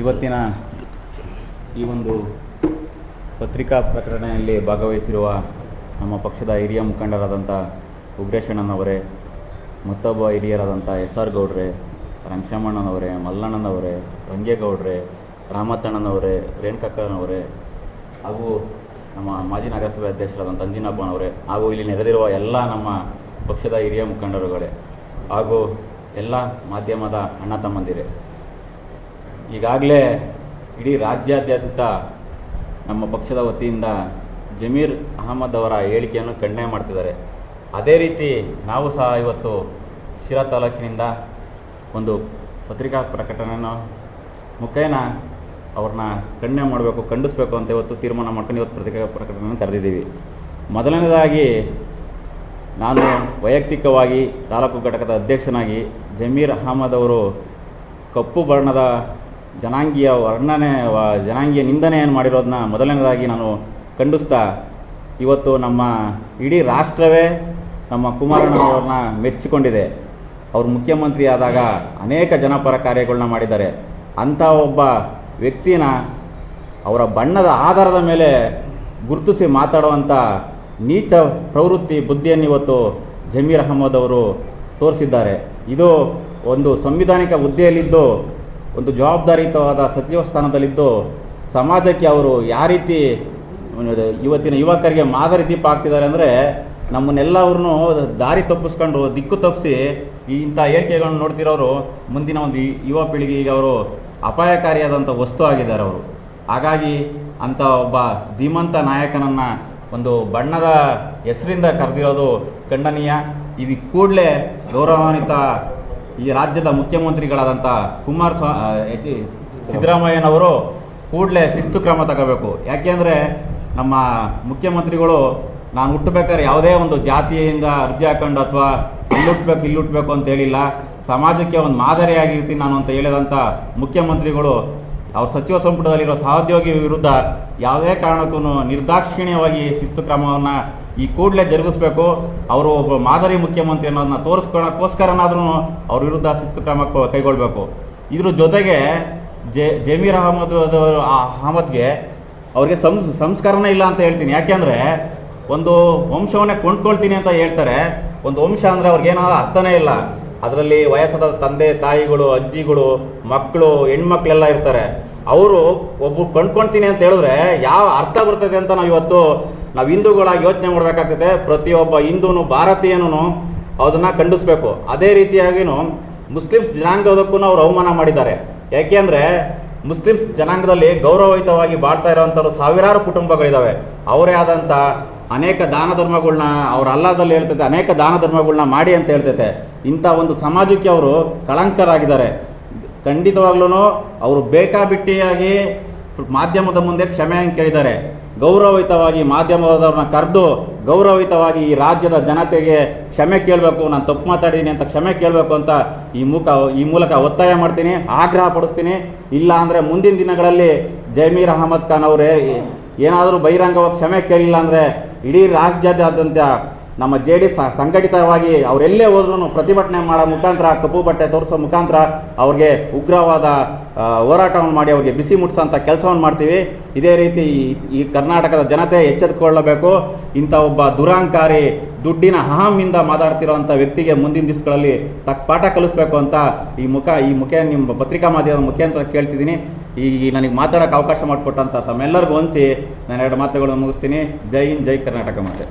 ಇವತ್ತಿನ ಈ ಒಂದು ಪತ್ರಿಕಾ ಪ್ರಕಟಣೆಯಲ್ಲಿ ಭಾಗವಹಿಸಿರುವ ನಮ್ಮ ಪಕ್ಷದ ಹಿರಿಯ ಮುಖಂಡರಾದಂಥ ಉಗ್ರೇಶಣ್ಣನವರೇ, ಮತ್ತೊಬ್ಬ ಹಿರಿಯರಾದಂಥ SR ಗೌಡ್ರೆ, ರಂಗಶಮ್ಮಣ್ಣನವರೇ, ಮಲ್ಲಣ್ಣನವರೇ, ರಂಗೇಗೌಡ್ರೆ, ರಾಮತಣ್ಣನವರೇ, ರೇಣುಕಕ್ಕನವರೇ, ಹಾಗೂ ನಮ್ಮ ಮಾಜಿ ನಗರಸಭೆ ಅಧ್ಯಕ್ಷರಾದಂಥ ಅಂಜಿನಪ್ಪನವರೇ, ಹಾಗೂ ಇಲ್ಲಿ ನೆರೆದಿರುವ ಎಲ್ಲ ನಮ್ಮ ಪಕ್ಷದ ಹಿರಿಯ ಮುಖಂಡರುಗಳೇ, ಹಾಗೂ ಎಲ್ಲ ಮಾಧ್ಯಮದ ಅಣ್ಣ ತಮ್ಮಂದಿರೇ, ಈಗಾಗಲೇ ಇಡೀ ರಾಜ್ಯಾದ್ಯಂತ ನಮ್ಮ ಪಕ್ಷದ ವತಿಯಿಂದ ಜಮೀರ್ ಅಹಮದ್ ಅವರ ಹೇಳಿಕೆಯನ್ನು ಖಂಡನೆ ಮಾಡ್ತಿದ್ದಾರೆ. ಅದೇ ರೀತಿ ನಾವು ಸಹ ಇವತ್ತು ಶಿರಾ ತಾಲೂಕಿನಿಂದ ಒಂದು ಪತ್ರಿಕಾ ಪ್ರಕಟಣೆಯನ್ನು ಮುಖೇನ ಅವ್ರನ್ನ ಖಂಡನೆ ಮಾಡಬೇಕು, ಖಂಡಿಸಬೇಕು ಅಂತ ಇವತ್ತು ತೀರ್ಮಾನ ಮಾಡ್ಕೊಂಡು ಇವತ್ತು ಪತ್ರಿಕಾ ಪ್ರಕಟಣೆಯನ್ನು ಕರೆದಿದ್ದೀವಿ. ಮೊದಲನೇದಾಗಿ ನಾನು ವೈಯಕ್ತಿಕವಾಗಿ ತಾಲೂಕು ಘಟಕದ ಅಧ್ಯಕ್ಷನಾಗಿ ಜಮೀರ್ ಅಹಮದ್ ಅವರು ಕಪ್ಪು ಬಣ್ಣದ ಜನಾಂಗೀಯ ಜನಾಂಗೀಯ ನಿಂದನೆಯನ್ನು ಮಾಡಿರೋದನ್ನ ಮೊದಲನೇದಾಗಿ ನಾನು ಖಂಡಿಸ್ತಾ, ಇವತ್ತು ನಮ್ಮ ಇಡೀ ರಾಷ್ಟ್ರವೇ ನಮ್ಮ ಕುಮಾರಣ್ಣನವ್ರನ್ನ ಮೆಚ್ಚಿಕೊಂಡಿದೆ. ಅವರು ಮುಖ್ಯಮಂತ್ರಿ ಆದಾಗ ಅನೇಕ ಜನಪರ ಕಾರ್ಯಗಳನ್ನ ಮಾಡಿದ್ದಾರೆ. ಅಂಥ ಒಬ್ಬ ವ್ಯಕ್ತಿನ ಅವರ ಬಣ್ಣದ ಆಧಾರದ ಮೇಲೆ ಗುರುತಿಸಿ ಮಾತಾಡುವಂಥ ನೀಚ ಪ್ರವೃತ್ತಿ ಬುದ್ಧಿಯನ್ನು ಇವತ್ತು ಜಮೀರ್ ಅಹಮದ್ ಅವರು ತೋರಿಸಿದ್ದಾರೆ. ಇದು ಒಂದು ಸಂವಿಧಾನಿಕ ಹುದ್ದೆಯಲ್ಲಿದ್ದು, ಒಂದು ಜವಾಬ್ದಾರಿಯುತವಾದ ಸಚಿವ ಸ್ಥಾನದಲ್ಲಿದ್ದು, ಸಮಾಜಕ್ಕೆ ಅವರು ಯಾವ ರೀತಿ ಇವತ್ತಿನ ಯುವಕರಿಗೆ ಮಾದರಿ ದೀಪ ಆಗ್ತಿದ್ದಾರೆ ಅಂದರೆ, ನಮ್ಮನ್ನೆಲ್ಲವ್ರನ್ನೂ ದಾರಿ ತಪ್ಪಿಸ್ಕೊಂಡು ದಿಕ್ಕು ತಪ್ಪಿಸಿ ಇಂಥ ಹೇಳಿಕೆಗಳನ್ನು ನೋಡ್ತಿರೋರು ಮುಂದಿನ ಒಂದು ಯುವ ಪೀಳಿಗೆಗೆ ಅವರು ಅಪಾಯಕಾರಿಯಾದಂಥ ವಸ್ತು ಆಗಿದ್ದಾರೆ ಅವರು. ಹಾಗಾಗಿ ಅಂಥ ಒಬ್ಬ ಧೀಮಂತ ನಾಯಕನನ್ನು ಒಂದು ಬಣ್ಣದ ಹೆಸರಿಂದ ಕರೆದಿರೋದು ಖಂಡನೀಯ. ಇದು ಕೂಡಲೇ ಗೌರವಾನ್ವಿತ ಈ ರಾಜ್ಯದ ಮುಖ್ಯಮಂತ್ರಿಗಳಾದಂಥ ಸಿದ್ದರಾಮಯ್ಯನವರು ಕೂಡಲೇ ಶಿಸ್ತು ಕ್ರಮ ತಗೋಬೇಕು. ಯಾಕೆಂದರೆ ನಮ್ಮ ಮುಖ್ಯಮಂತ್ರಿಗಳು ನಾನು ಹುಟ್ಟಬೇಕಾದ್ರೆ ಯಾವುದೇ ಒಂದು ಜಾತಿಯಿಂದ ಅರ್ಜಿ ಹಾಕೊಂಡು ಅಥವಾ ಇಲ್ಲಿ ಹುಟ್ಟಬೇಕು ಅಂತ ಹೇಳಿಲ್ಲ, ಸಮಾಜಕ್ಕೆ ಒಂದು ಮಾದರಿಯಾಗಿರ್ತೀನಿ ನಾನು ಅಂತ ಹೇಳಿದಂಥ ಮುಖ್ಯಮಂತ್ರಿಗಳು ಅವ್ರ ಸಚಿವ ಸಂಪುಟದಲ್ಲಿರೋ ಸಹೋದ್ಯೋಗಿ ವಿರುದ್ಧ ಯಾವುದೇ ಕಾರಣಕ್ಕೂ ನಿರ್ದಾಕ್ಷಿಣ್ಯವಾಗಿ ಶಿಸ್ತು ಕ್ರಮವನ್ನು ಈ ಕೂಡಲೇ ಜರುಗಿಸ್ಬೇಕು. ಅವರು ಒಬ್ಬ ಮಾದರಿ ಮುಖ್ಯಮಂತ್ರಿ ಅನ್ನೋದನ್ನ ತೋರಿಸ್ಕೊಳ್ಳೋಕ್ಕೋಸ್ಕರನಾದ್ರೂ ಅವ್ರ ವಿರುದ್ಧ ಶಿಸ್ತು ಕ್ರಮ ಕೈಗೊಳ್ಳಬೇಕು. ಇದ್ರ ಜೊತೆಗೆ ಜಮೀರ್ ಅಹಮದ್ಗೆ ಅವ್ರಿಗೆ ಸಂಸ್ಕಾರನೇ ಇಲ್ಲ ಅಂತ ಹೇಳ್ತೀನಿ. ಯಾಕೆಂದರೆ ಒಂದು ವಂಶವನ್ನೇ ಕೊಂಡ್ಕೊಳ್ತೀನಿ ಅಂತ ಹೇಳ್ತಾರೆ. ಒಂದು ವಂಶ ಅಂದರೆ ಅವ್ರಿಗೇನಾದ್ರೂ ಅರ್ಥನೇ ಇಲ್ಲ. ಅದರಲ್ಲಿ ವಯಸ್ಸಾದ ತಂದೆ ತಾಯಿಗಳು, ಅಜ್ಜಿಗಳು, ಮಕ್ಕಳು, ಹೆಣ್ಮಕ್ಳೆಲ್ಲ ಇರ್ತಾರೆ. ಅವರು ಒಬ್ಬರು ಕೊಂಡ್ಕೊಳ್ತೀನಿ ಅಂತ ಹೇಳಿದ್ರೆ ಯಾವ ಅರ್ಥ ಬರ್ತದೆ ಅಂತ ನಾವು ಹಿಂದೂಗಳಾಗಿ ಯೋಚನೆ ಮಾಡಬೇಕಾಗ್ತದೆ. ಪ್ರತಿಯೊಬ್ಬ ಹಿಂದೂನು ಭಾರತೀಯನೂ ಅದನ್ನು ಖಂಡಿಸ್ಬೇಕು. ಅದೇ ರೀತಿಯಾಗಿಯೂ ಮುಸ್ಲಿಮ್ಸ್ ಜನಾಂಗದಕ್ಕೂ ಅವರು ಅವಮಾನ ಮಾಡಿದ್ದಾರೆ. ಯಾಕೆಂದರೆ ಮುಸ್ಲಿಮ್ಸ್ ಜನಾಂಗದಲ್ಲಿ ಗೌರವಯುತವಾಗಿ ಬಾಳ್ತಾ ಇರೋವಂಥವ್ರು ಸಾವಿರಾರು ಕುಟುಂಬಗಳಿದ್ದಾವೆ. ಅವರೇ ಆದಂಥ ಅನೇಕ ದಾನ ಧರ್ಮಗಳನ್ನ ಅವ್ರ ಅಲ್ಲಾದಲ್ಲಿ ಹೇಳ್ತೈತೆ, ಅನೇಕ ದಾನ ಧರ್ಮಗಳನ್ನ ಮಾಡಿ ಅಂತ ಹೇಳ್ತೈತೆ. ಇಂಥ ಒಂದು ಸಮಾಜಕ್ಕೆ ಅವರು ಕಳಂಕರಾಗಿದ್ದಾರೆ. ಖಂಡಿತವಾಗ್ಲೂ ಅವರು ಬೇಕಾಬಿಟ್ಟಿಯಾಗಿ ಮಾಧ್ಯಮದ ಮುಂದೆ ಕ್ಷಮೆಯನ್ನು ಕೇಳಿದ್ದಾರೆ. ಗೌರವಯುತವಾಗಿ ಮಾಧ್ಯಮದವ್ರನ್ನ ಕರೆದು ಗೌರವಯುತವಾಗಿ ಈ ರಾಜ್ಯದ ಜನತೆಗೆ ಕ್ಷಮೆ ಕೇಳಬೇಕು, ನಾನು ತಪ್ಪು ಮಾತಾಡಿದ್ದೀನಿ ಅಂತ ಕ್ಷಮೆ ಕೇಳಬೇಕು ಅಂತ ಈ ಮೂಲಕ ಒತ್ತಾಯ ಮಾಡ್ತೀನಿ, ಆಗ್ರಹ ಪಡಿಸ್ತೀನಿ. ಇಲ್ಲ ಅಂದರೆ ಮುಂದಿನ ದಿನಗಳಲ್ಲಿ ಜಮೀರ್ ಅಹಮದ್ ಖಾನ್ ಅವರೇ ಏನಾದರೂ ಬಹಿರಂಗವಾಗಿ ಕ್ಷಮೆ ಕೇಳಿಲ್ಲ ಅಂದರೆ ಇಡೀ ರಾಜ್ಯಾದ್ಯಂತ ನಮ್ಮ JDS ಸಂಘಟಿತವಾಗಿ ಅವರೆಲ್ಲೇ ಹೋದ್ರೂ ಪ್ರತಿಭಟನೆ ಮಾಡೋ ಮುಖಾಂತರ, ಕಪ್ಪು ಬಟ್ಟೆ ತೋರಿಸೋ ಮುಖಾಂತರ ಅವ್ರಿಗೆ ಉಗ್ರವಾದ ಹೋರಾಟವನ್ನು ಮಾಡಿ ಅವ್ರಿಗೆ ಬಿಸಿ ಮುಟ್ಟಿಸೋಂಥ ಕೆಲಸವನ್ನು ಮಾಡ್ತೀವಿ. ಇದೇ ರೀತಿ ಈ ಕರ್ನಾಟಕದ ಜನತೆ ಎಚ್ಚೆತ್ತುಕೊಳ್ಳಬೇಕು. ಇಂಥ ಒಬ್ಬ ದುರಾಂಕಾರಿ ದುಡ್ಡಿನ ಅಹಮಿಂದ ಮಾತಾಡ್ತಿರೋಂಥ ವ್ಯಕ್ತಿಗೆ ಮುಂದಿನ ದಿವಸಗಳಲ್ಲಿ ತಕ್ಕ ಪಾಠ ಕಲಿಸ್ಬೇಕು ಅಂತ ನಿಮ್ಮ ಪತ್ರಿಕಾ ಮಾಧ್ಯಮದ ಮುಖಾಂತರ ಕೇಳ್ತಿದ್ದೀನಿ. ಈ ನನಗೆ ಮಾತಾಡೋಕ್ಕೆ ಅವಕಾಶ ಮಾಡಿಕೊಟ್ಟಂಥ ತಮ್ಮೆಲ್ಲರಿಗೂ ಹೊಂದಿಸಿ ನಾನು 2 ಮಾತುಗಳನ್ನು ಮುಗಿಸ್ತೀನಿ. ಜೈ ಹಿಂದ್, ಜೈ ಕರ್ನಾಟಕ ಮಾತೆ.